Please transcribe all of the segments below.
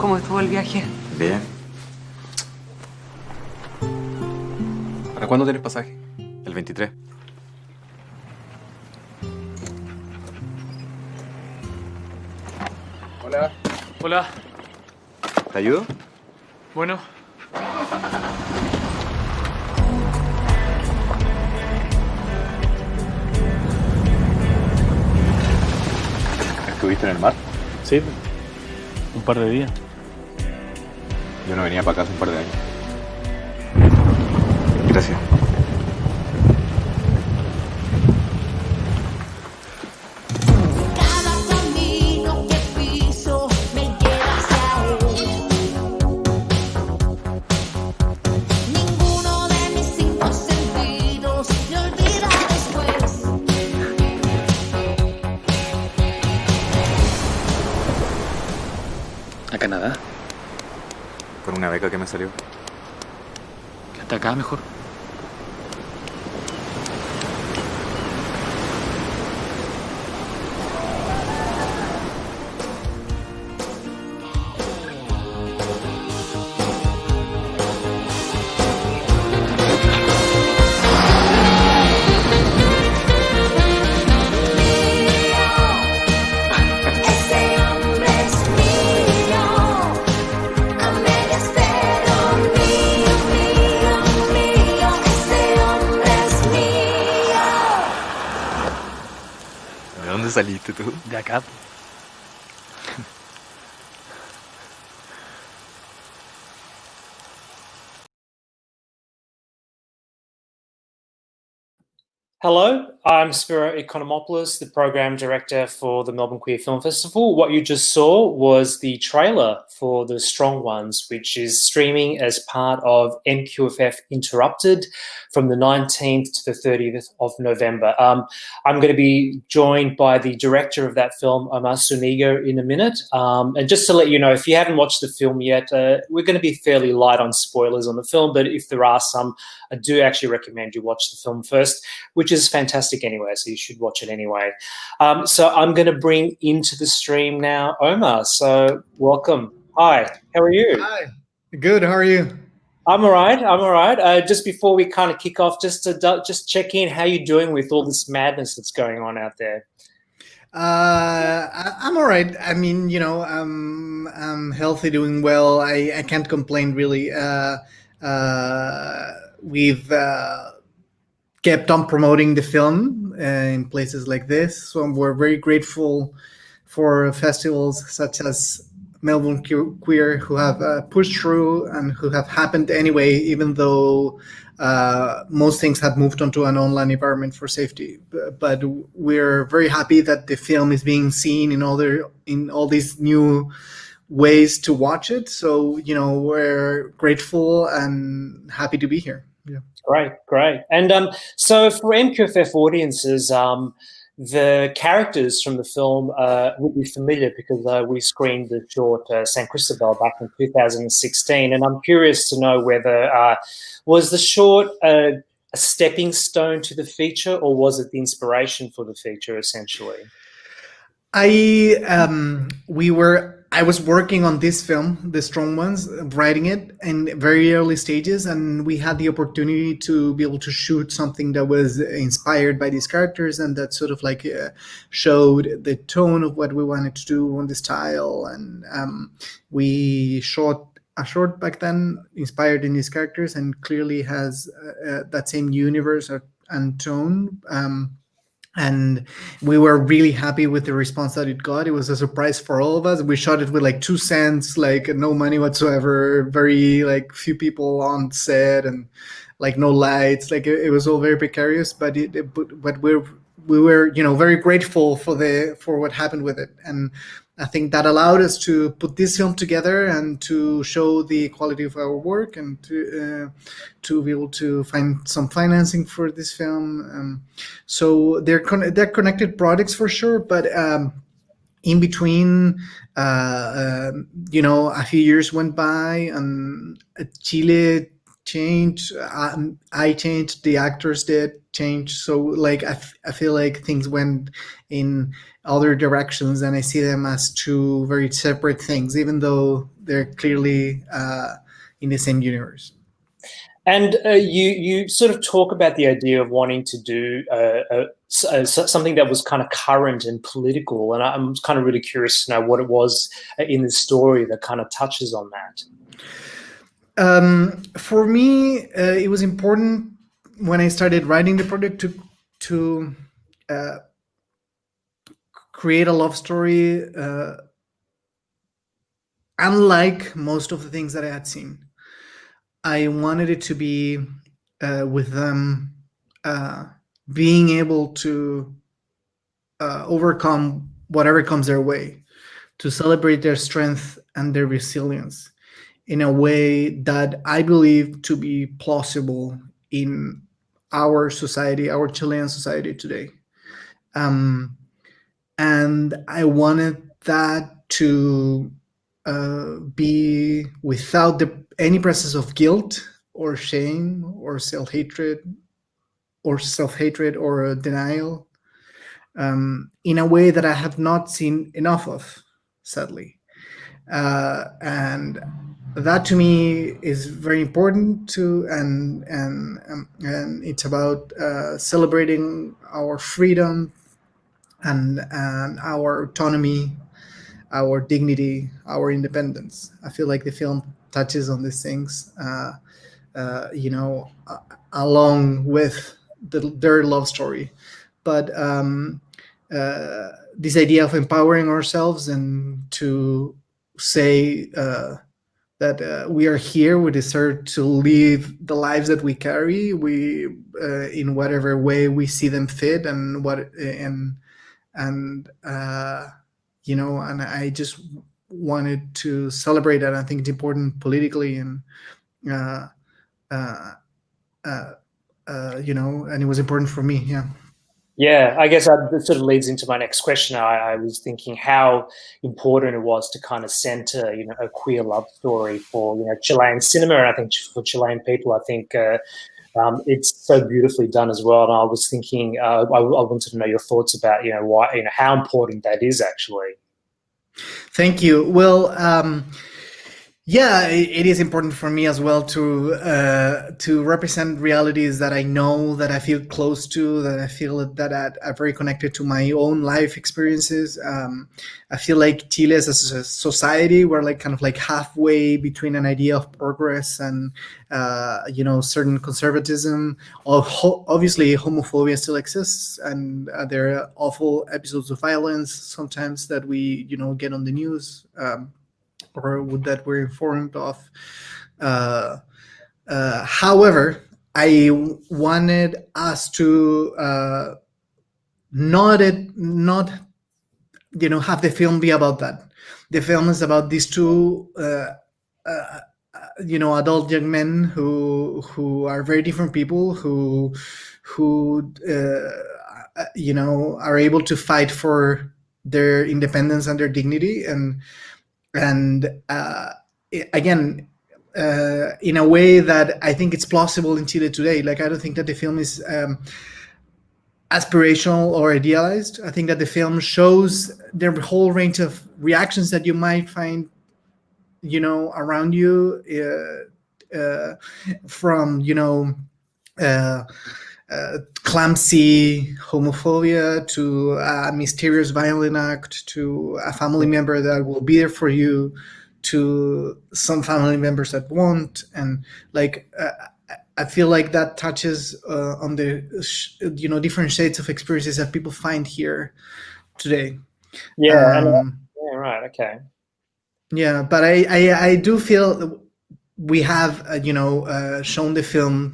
¿Cómo estuvo el viaje? Bien. ¿Para cuándo tienes pasaje? El 23. Hola. Hola. ¿Te ayudo? Bueno. ¿Estuviste en el mar? Sí, un par de días. Yo no venía para acá hace un par de años. Gracias. Cada camino que piso me lleva hacia él. Ninguno de mis 5 sentidos me olvida después. ¿A Canadá? Con una beca que me salió. Quédate acá mejor. Ese hombre es mío, a medias pero mío, mío, mío. Ese hombre es mío. ¿De dónde saliste tú? De acá. Hello, I'm Spiro Economopoulos, the Program Director for the Melbourne Queer Film Festival. What you just saw was the trailer for The Strong Ones, which is streaming as part of MQFF Interrupted from the 19th to the 30th of November. I'm going to be joined by the director of that film, Omar Zu, in a minute. And just to let you know, if you haven't watched the film yet, we're going to be fairly light on spoilers on the film, but if there are some, I do actually recommend you watch the film first, which is fantastic anyway, so you should watch it anyway. So I'm going to bring into the stream now Omar. So welcome. Hi, how are you? Hi. Good. How are you? I'm all right. Just before we kind of kick off, just to check in, how you doing with all this madness that's going on out there? I'm all right. I mean, you know, I'm healthy, doing well. I can't complain really. We've kept on promoting the film in places like this, so we're very grateful for festivals such as Melbourne Queer who have pushed through and who have happened anyway, even though most things have moved onto an online environment for safety. But we're very happy that the film is being seen in all these new ways to watch it. So, you know, we're grateful and happy to be here. Yeah. Great. And so for MQFF audiences, the characters from the film will be familiar because we screened the short San Cristobal back in 2016. And I'm curious to know whether was the short a stepping stone to the feature, or was it the inspiration for the feature essentially? I was working on this film, The Strong Ones, writing it in very early stages, and we had the opportunity to be able to shoot something that was inspired by these characters and that sort of like showed the tone of what we wanted to do on the style. And we shot a short back then inspired in these characters and clearly has that same universe and tone. And we were really happy with the response that it got. It was a surprise for all of us. We shot it with like 2 cents, like no money whatsoever, very like few people on set and like no lights. Like it was all very precarious, but we were, you know, very grateful for what happened with it. And I think that allowed us to put this film together and to show the quality of our work and to be able to find some financing for this film. So they're connected products for sure, but in between, you know, a few years went by and Chile changed. I changed. The actors did change. So like I feel like things went in other directions, and I see them as two very separate things, even though they're clearly in the same universe. And you sort of talk about the idea of wanting to do something that was kind of current and political, and I'm kind of really curious to know what it was in the story that kind of touches on that. For me, it was important when I started writing the project to create a love story unlike most of the things that I had seen. I wanted it to be with them being able to overcome whatever comes their way, to celebrate their strength and their resilience in a way that I believe to be plausible in our society, our Chilean society today. And I wanted that to be without any presence of guilt or shame or self-hatred or denial, in a way that I have not seen enough of, sadly. And that to me is very important too, and it's about celebrating our freedom and our autonomy, our dignity, our independence. I feel like the film touches on these things, along with their love story. But this idea of empowering ourselves and to say that we are here, we deserve to live the lives that we carry, we in whatever way we see them fit, and I just wanted to celebrate that. I think it's important politically, and and it was important for me. Yeah, I guess that sort of leads into my next question. I was thinking how important it was to kind of center, a queer love story for, Chilean cinema, and I think for Chilean people, I think it's so beautifully done as well. And I was thinking, I wanted to know your thoughts about, why, how important that is actually. Thank you. Well, yeah, it is important for me as well to represent realities that I know, that I feel close to, that I feel that are very connected to my own life experiences. I feel like Chile as a society, we're like kind of like halfway between an idea of progress and certain conservatism. Obviously, homophobia still exists, and there are awful episodes of violence sometimes that we get on the news. Or that we're informed of. However, I wanted us to not have the film be about that. The film is about these two adult young men who are very different people, who are able to fight for their independence and their dignity, and again, in a way that I think it's plausible in Chile today. Like, I don't think that the film is aspirational or idealized. I think that the film shows the whole range of reactions that you might find, around you, from clumsy homophobia to a mysterious violent act, to a family member that will be there for you, to some family members that won't. And I feel like that touches on the different shades of experiences that people find here today. Yeah. Yeah. Right. Okay. Yeah, but I do feel we have shown the film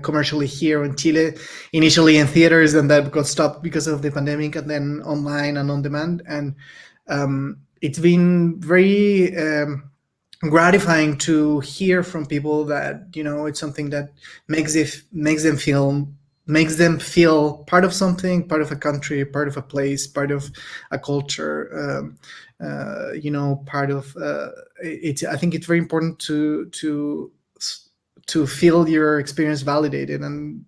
commercially here in Chile, initially in theaters, and that got stopped because of the pandemic, and then online and on demand. And it's been very gratifying to hear from people that it's something that makes them feel part of something, part of a country, part of a place, part of a culture. Part of it. I think it's very important to to feel your experience validated, and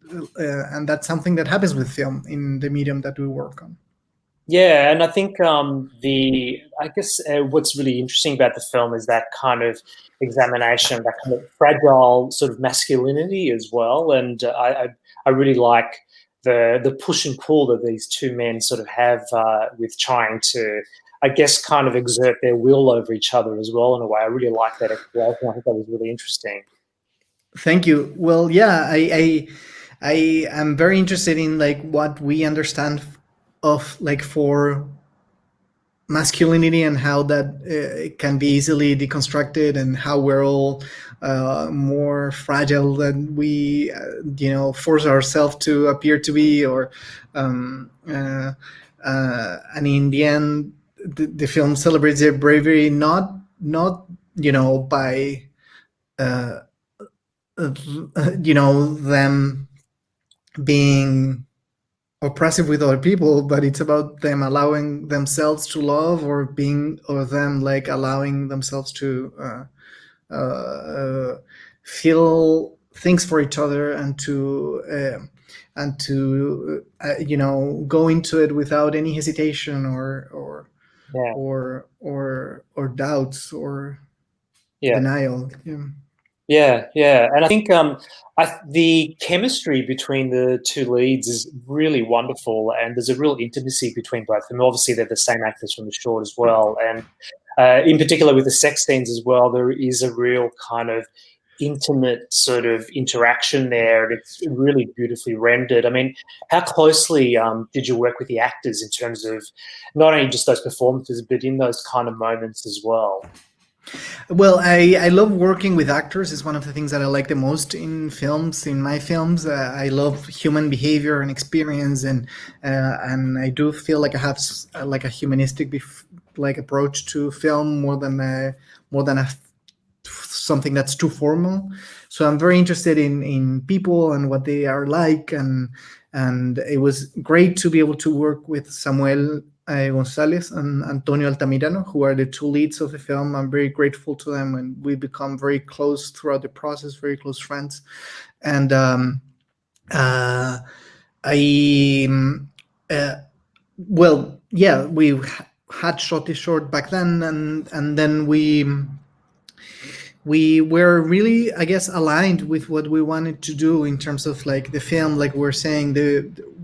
that's something that happens with film in the medium that we work on. Yeah, and I think what's really interesting about the film is that kind of examination, that kind of fragile sort of masculinity as well. And I really like the push and pull that these two men sort of have with trying to, I guess, kind of exert their will over each other as well in a way. I really like that exploration. I think that was really interesting. Thank you. Well, yeah, I am very interested in like what we understand of like for masculinity and how that it can be easily deconstructed, and how we're all more fragile than we force ourselves to appear to be, or and in the end the film celebrates their bravery, not by them being oppressive with other people, but it's about them allowing themselves to love, or them like allowing themselves to feel things for each other, and to go into it without any hesitation or doubts or denial. Yeah, and I think the chemistry between the two leads is really wonderful, and there's a real intimacy between both of them. Obviously, they're the same actors from the short as well, and in particular with the sex scenes as well, there is a real kind of intimate sort of interaction there, and it's really beautifully rendered. I mean, how closely did you work with the actors in terms of not only just those performances, but in those kind of moments as well? Well, I love working with actors. It's one of the things that I like the most in films. In my films, I love human behavior and experience, and I do feel like I have like a humanistic like approach to film more than something that's too formal. So I'm very interested in people and what they are like, and it was great to be able to work with Samuel Gonzalez and Antonio Altamirano, who are the two leads of the film. I'm very grateful to them, and we become very close throughout the process, very close friends. And we had shot this short back then, and then we were really, I guess, aligned with what we wanted to do in terms of like the film, like we're saying,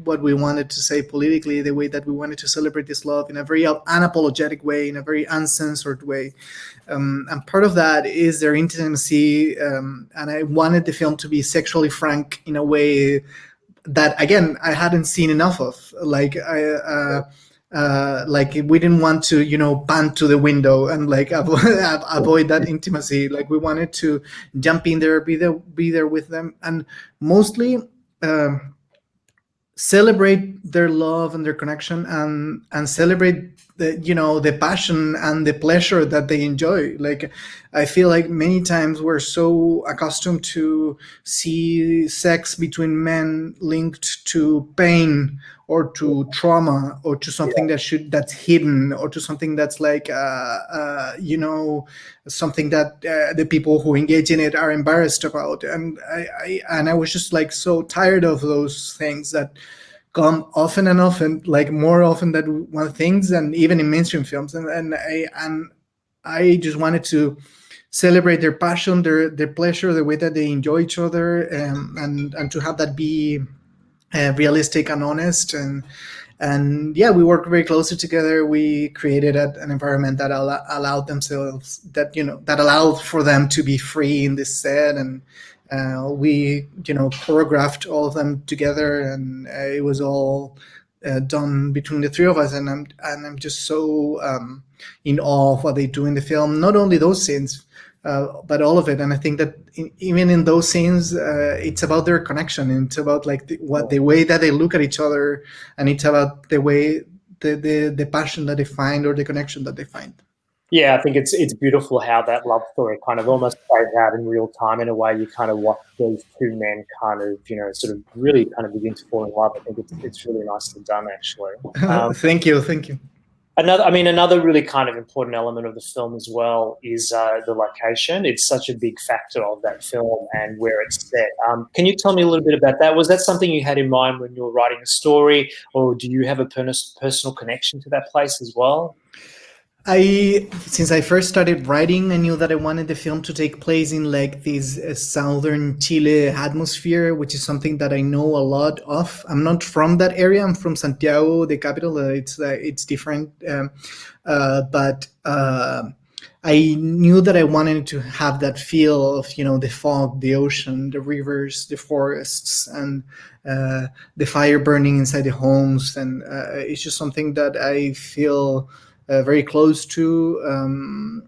what we wanted to say politically, the way that we wanted to celebrate this love in a very unapologetic way, in a very uncensored way. And part of that is their intimacy. And I wanted the film to be sexually frank in a way that, again, I hadn't seen enough of. Like we didn't want to band to the window and like avoid that intimacy. Like we wanted to jump in there, be there with them, and mostly celebrate their love and their connection, and celebrate the passion and the pleasure that they enjoy. Like I feel like many times we're so accustomed to see sex between men linked to pain or to trauma, or to something that's hidden, or to something that's like something that the people who engage in it are embarrassed about. And I was just like so tired of those things that come often and often, like more often than one things, and even in mainstream films. And I just wanted to celebrate their passion, their pleasure, the way that they enjoy each other, and to have that be realistic and honest. And yeah, we worked very closely together. We created an environment that allowed for them to be free in this set, and we choreographed all of them together, and it was all done between the three of us. And I'm just so in awe of what they do in the film. Not only those scenes, but all of it. And I think that even in those scenes, it's about their connection, and it's about like the way that they look at each other, and it's about the way the passion that they find, or the connection that they find. Yeah, I think it's beautiful how that love story kind of almost plays out in real time in a way. You kind of watch those two men kind of, sort of really kind of begin to fall in love. I think it's really nicely done, actually. Thank you. Another really kind of important element of the film as well is the location. It's such a big factor of that film and where it's set. Can you tell me a little bit about that? Was that something you had in mind when you were writing the story, or do you have a personal connection to that place as well? Since I first started writing, I knew that I wanted the film to take place in like this southern Chile atmosphere, which is something that I know a lot of. I'm not from that area. I'm from Santiago, the capital. It's different, but I knew that I wanted to have that feel of the fog, the ocean, the rivers, the forests, and the fire burning inside the homes, and it's just something that I feel very close to, and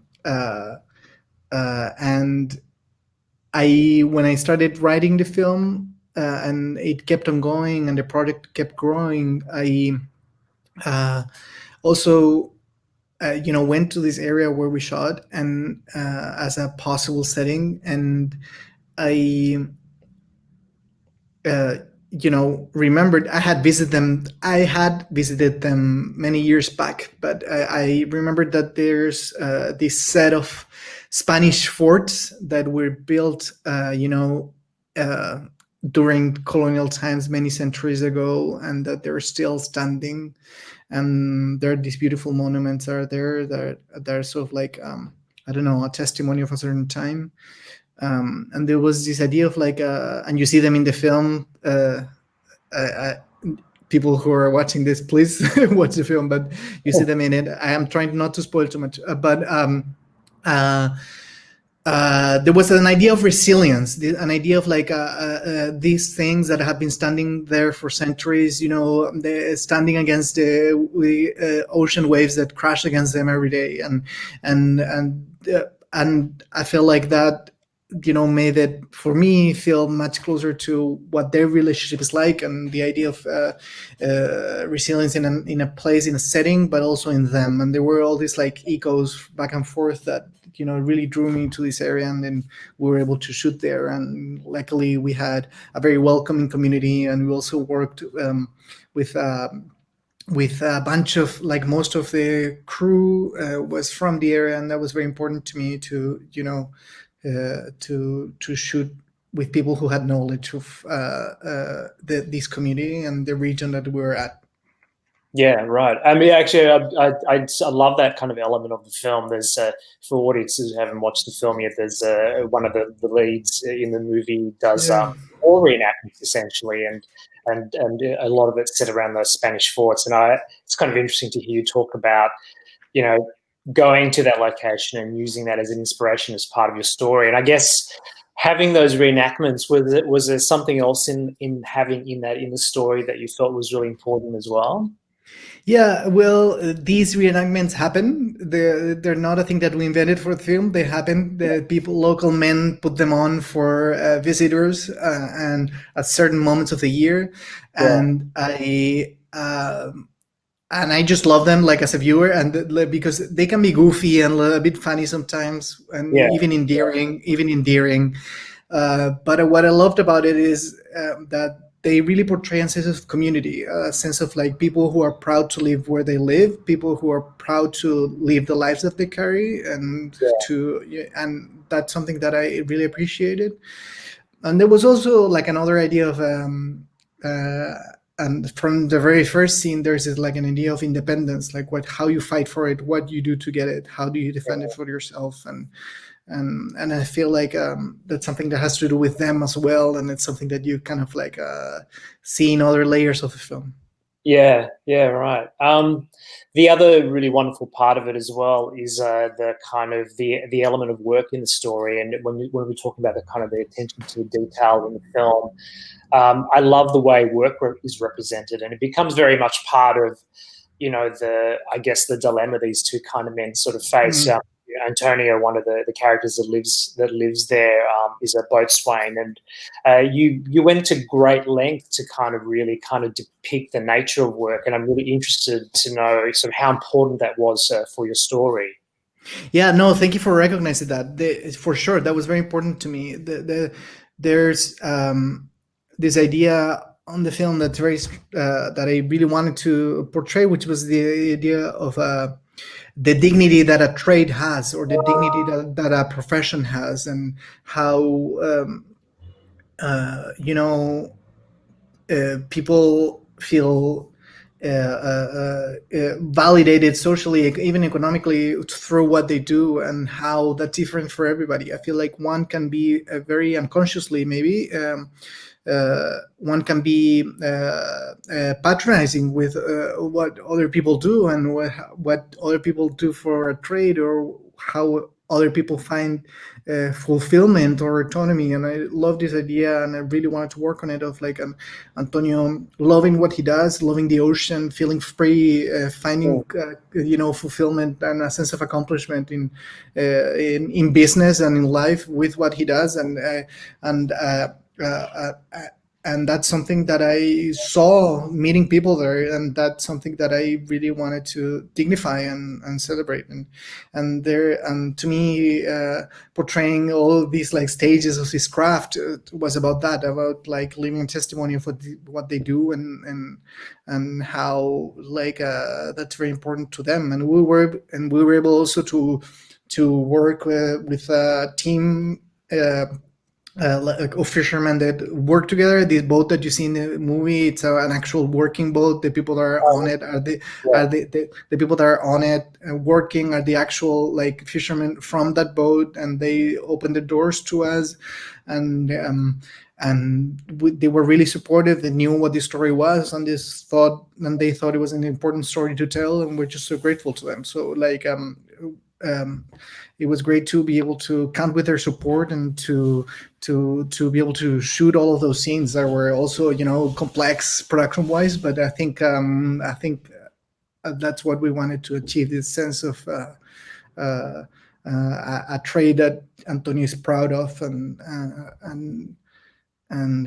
when I started writing the film, and it kept on going, and the project kept growing, I also went to this area where we shot, and as a possible setting, and I remembered I had visited them many years back, but I remembered that there's this set of Spanish forts that were built, during colonial times many centuries ago, and that they're still standing. And there are these beautiful monuments are there that are sort of like, I don't know, a testimony of a certain time. And there was this idea of like, and you see them in the film. People who are watching this, please watch the film, but you see them in it. I am trying not to spoil too much, but there was an idea of resilience, an idea of like these things that have been standing there for centuries, standing against the ocean waves that crash against them every day, and I feel like that made it for me feel much closer to what their relationship is like, and the idea of resilience in a place, in a setting, but also in them. And there were all these like echoes back and forth that really drew me to this area, and then we were able to shoot there. And luckily we had a very welcoming community, and we also worked with a bunch of, like, most of the crew was from the area, and that was very important to me to to shoot with people who had knowledge of this community and the region that we were at. Yeah, right. I mean, actually, I love that kind of element of the film. There's, for audiences who haven't watched the film yet, there's one of the leads in the movie does war reenactments, essentially, and a lot of it's set around those Spanish forts. And it's kind of interesting to hear you talk about, going to that location and using that as an inspiration as part of your story. And I guess having those reenactments, was there something else in the story that you felt was really important as well? Yeah, well, these reenactments happen. They're not a thing that we invented for the film. They happen. The local men put them on for visitors and at certain moments of the year. Yeah. And I just love them, like, as a viewer, and because they can be goofy and a bit funny sometimes, and even endearing. But what I loved about it is that they really portray a sense of community, a sense of like people who are proud to live where they live, people who are proud to live the lives that they carry, and and that's something that I really appreciated. And there was also like another idea of and from the very first scene, there's like an idea of independence, like how you fight for it, what you do to get it, how do you defend it for yourself, and I feel like that's something that has to do with them as well, and it's something that you kind of like see in other layers of the film. Yeah, right. The other really wonderful part of it as well is the kind of the element of work in the story, and when we're talking about the kind of the attention to detail in the film. I love the way work is represented, and it becomes very much part of, the dilemma these two kind of men sort of face. Antonio, one of the characters that lives there, is a boatswain, and you went to great length to kind of really kind of depict the nature of work, and I'm really interested to know sort of how important that was for your story. Yeah, no, thank you for recognizing that. For sure, that was very important to me. There's this idea on the film that's very that I really wanted to portray, which was the idea of the dignity that a trade has, or the dignity that a profession has, and how people feel validated socially, even economically, through what they do, and how that's different for everybody. I feel like one can be very unconsciously, maybe, one can be patronizing with what other people do, and what other people do for a trade, or how other people find fulfillment or autonomy. And I love this idea, and I really wanted to work on it, of like Antonio loving what he does, loving the ocean, feeling free, finding fulfillment and a sense of accomplishment in business and in life with what he does. And that's something that I saw meeting people there, and that's something that I really wanted to dignify and celebrate. And to me, portraying all of these like stages of his craft was about that, about like living testimony of what they do, and how like that's very important to them. And we were able also to work with a team. Like fishermen that work together. This boat that you see in the movie, it's an actual working boat. The people that are on it are the people that are on it working are the actual like fishermen from that boat, and they open the doors to us, and they were really supportive. They knew what the story was, and they thought it was an important story to tell, and we're just so grateful to them. So like it was great to be able to count with their support, and to be able to shoot all of those scenes that were also complex production wise. But I think that's what we wanted to achieve, this sense of a trade that Antonio is proud of, and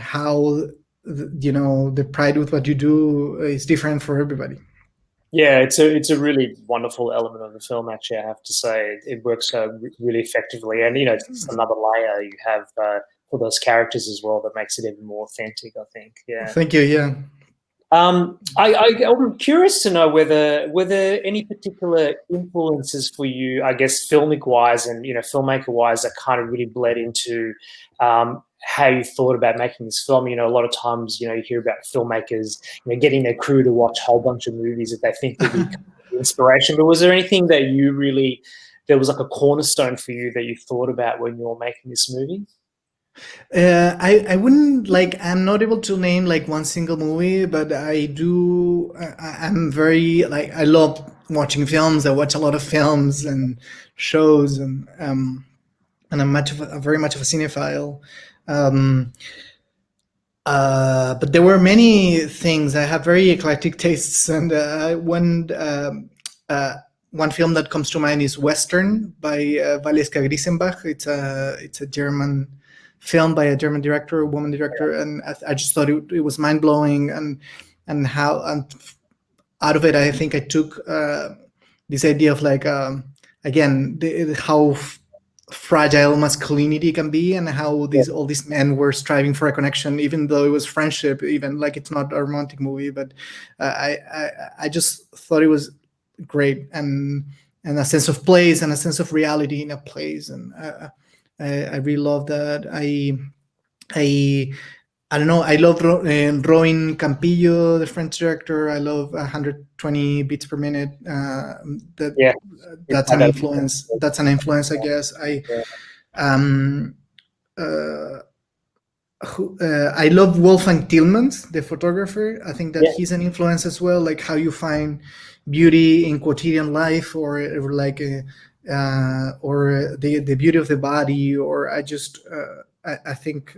how the pride with what you do is different for everybody. Yeah, it's a really wonderful element of the film. Actually, I have to say it works really effectively, and it's another layer you have for those characters as well that makes it even more authentic, I think. Yeah. Thank you. Yeah. I'm curious to know were there any particular influences for you, I guess, filmic wise and filmmaker wise, that kind of really bled into how you thought about making this film. A lot of times, you hear about filmmakers, getting their crew to watch a whole bunch of movies that they think will be inspiration. But was there anything that there was like a cornerstone for you that you thought about when you were making this movie? I wouldn't I'm not able to name like one single movie, but I do. I'm very I love watching films. I watch a lot of films and shows, and I'm very much of a cinephile. But there were many things. I have very eclectic tastes, and one film that comes to mind is Western by Valeska Grisenbach. It's a German film by a German director, a woman director, and I just thought it was mind blowing, and how out of it I think I took this idea of again how fragile masculinity can be, and how all these men were striving for a connection, even though it was friendship, even it's not a romantic movie. But I just thought it was great, and a sense of place and a sense of reality in a place, and I really love that. I don't know. I love Roin Campillo, the French director. I love 120 beats per minute. That's an influence. That's an influence, I guess. I love Wolfgang Tillmans, the photographer. I think that he's an influence as well. Like how you find beauty in quotidian life, or the beauty of the body. Or I think.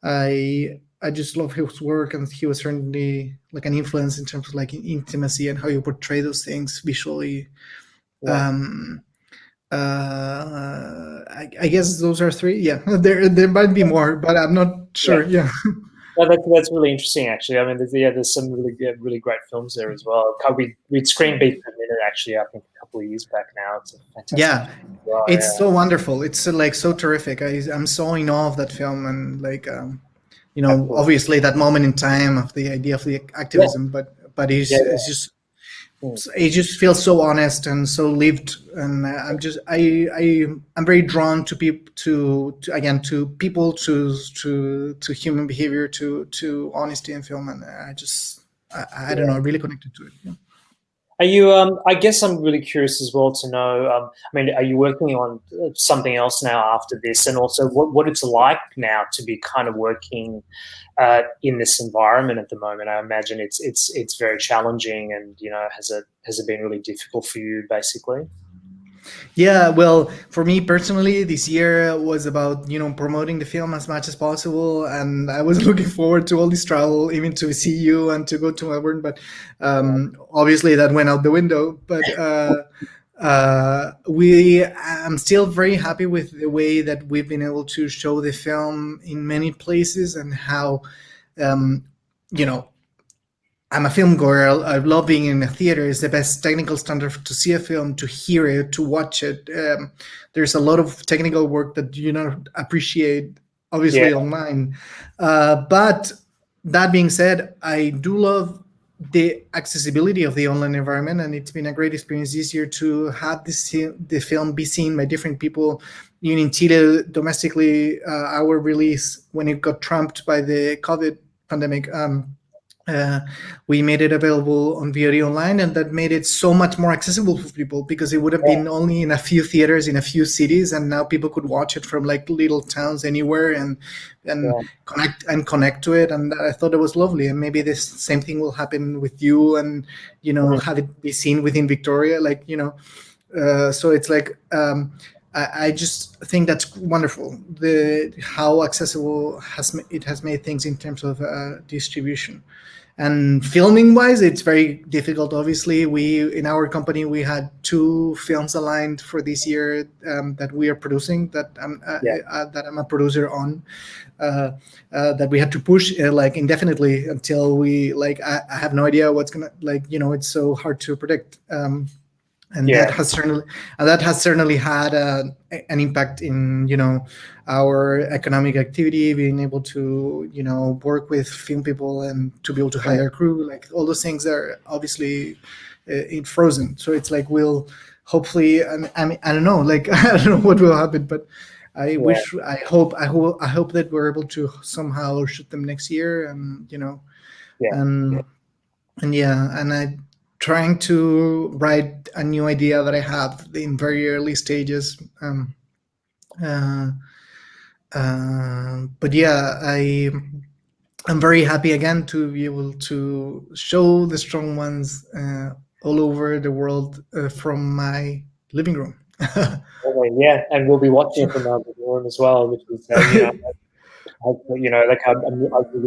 I just love his work, and he was certainly an influence in terms of intimacy and how you portray those things visually. I guess those are three. Yeah, there might be more, but I'm not sure. Yeah. No, that's really interesting, actually. I mean, there's some really great films there as well. We'd screen Beat Per Minute, actually, I think a couple of years back now. It's a fantastic film. It's so wonderful. It's so terrific. I'm so in awe of that film, and Absolutely. obviously that moment in time of the idea of the activism, but it's just, it just feels so honest and so lived, and I'm very drawn to people, to again, to people, to human behavior, to honesty in film, and I don't know, I really connected to it. Yeah. Are you? I guess I'm really curious as well to know. I mean, are you working on something else now after this, and also what it's like now to be kind of working in this environment at the moment? I imagine it's very challenging, and has it been really difficult for you, basically? Yeah, well, for me personally, this year was about promoting the film as much as possible, and I was looking forward to all this travel, even to see you and to go to Melbourne. But obviously, that went out the window. But I'm still very happy with the way that we've been able to show the film in many places, and how you know I'm a film goer. I love being in a theater. It's the best technical standard to see a film, to hear it, to watch it. There's a lot of technical work that you don't appreciate, obviously, online. But that being said, I do love the accessibility of the online environment, and it's been a great experience this year to have the film be seen by different people. Even in Chile, domestically, our release, when it got trumped by the COVID pandemic, we made it available on VOD online, and that made it so much more accessible for people, because it would have been only in a few theaters in a few cities, and now people could watch it from like little towns anywhere and connect to it. And I thought it was lovely, and maybe this same thing will happen with you, and have it be seen within Victoria, so it's like I just think that's wonderful, how accessible it has made things in terms of distribution. And filming wise, it's very difficult. Obviously, in our company, we had 2 films aligned for this year that we are producing, that I'm a producer on, that we had to push indefinitely until I have no idea what's gonna, it's so hard to predict. That has certainly had an impact in our economic activity, being able to work with film people and to be able to hire crew. Like, all those things are obviously frozen. So it's like, we'll hopefully, I don't know, I don't know what will happen, but I hope that we're able to somehow shoot them next year, and and I trying to write a new idea that I have in very early stages. But yeah, I'm very happy again to be able to show The Strong Ones all over the world from my living room. Yeah, and we'll be watching it from our living room as well, which is I'm really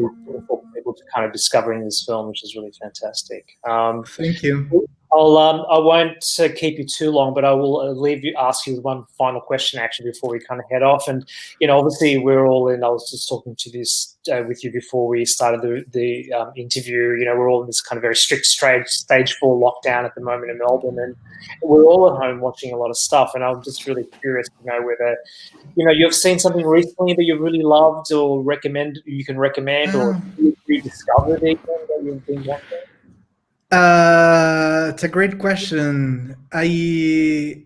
looking forward to people to kind of discovering this film, which is really fantastic. Thank you. I won't keep you too long, but I will ask you one final question actually before we kind of head off. And obviously we're all in. I was just talking to this with you before we started the interview. We're all in this kind of very strict stage 4 lockdown at the moment in Melbourne, and we're all at home watching a lot of stuff. And I'm just really curious to know whether you've seen something recently that you've really loved or you can recommend, or you discovered even that you've been watching. It's a great question. I've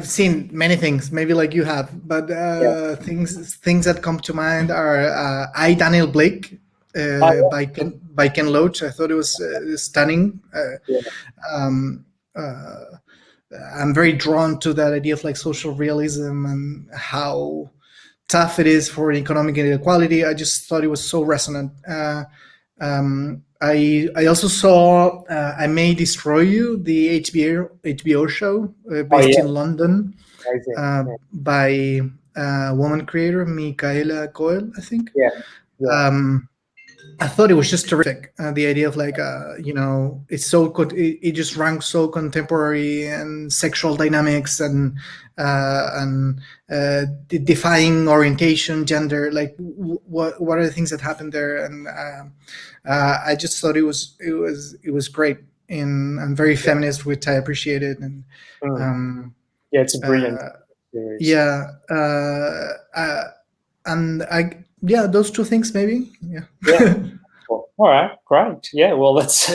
seen many things, maybe like you have, but things that come to mind are I, Daniel Blake, by Ken Loach. I thought it was stunning. I'm very drawn to that idea of social realism and how tough it is for economic inequality. I just thought it was so resonant. I also saw I May Destroy You, the HBO show based in London, by woman creator Michaela Coel, I think. I thought it was just terrific. The idea of it's so good. It just ranks so contemporary, and sexual dynamics, and defying orientation, gender. What are the things that happen there? And I just thought it was great, and very feminist, which I appreciated. And it's a brilliant series. And Yeah, those two things maybe. Yeah. Yeah. Cool. All right, great. Yeah, well, that's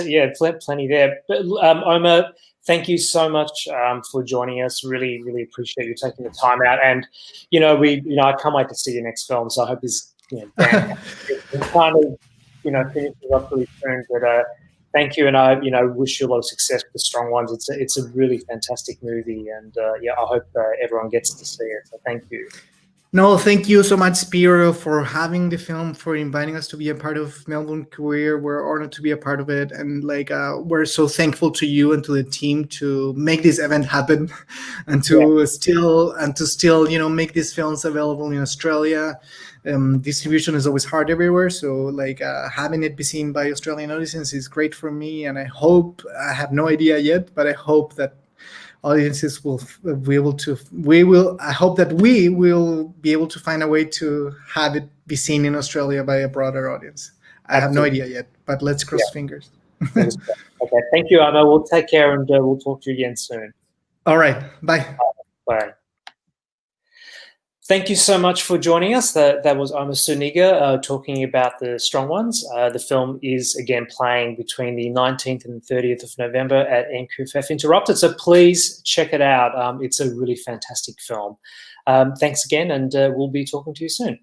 plenty there. But Omar, thank you so much for joining us. Really, really appreciate you taking the time out. And I can't wait to see your next film. So I hope this kind of finishes up really soon. But thank you, and I wish you a lot of success with The Strong Ones. It's a really fantastic movie, and I hope everyone gets to see it. So thank you. No, thank you so much, Spiro, for having the film, for inviting us to be a part of Melbourne Queer. We're honored to be a part of it, and we're so thankful to you and to the team to make this event happen, and to still make these films available in Australia. Distribution is always hard everywhere, so having it be seen by Australian audiences is great for me, and I have no idea yet, but I hope that audiences will be able to. I hope that we will be able to find a way to have it be seen in Australia by a broader audience. I have no idea yet, but let's cross fingers. Okay, thank you, Omar. We'll take care, and we'll talk to you again soon. All right, bye. Bye. Thank you so much for joining us. That was Omar Zu talking about The Strong Ones. The film is again playing between the 19th and 30th of November at MQFF Interrupted. So please check it out. It's a really fantastic film. Thanks again, and we'll be talking to you soon.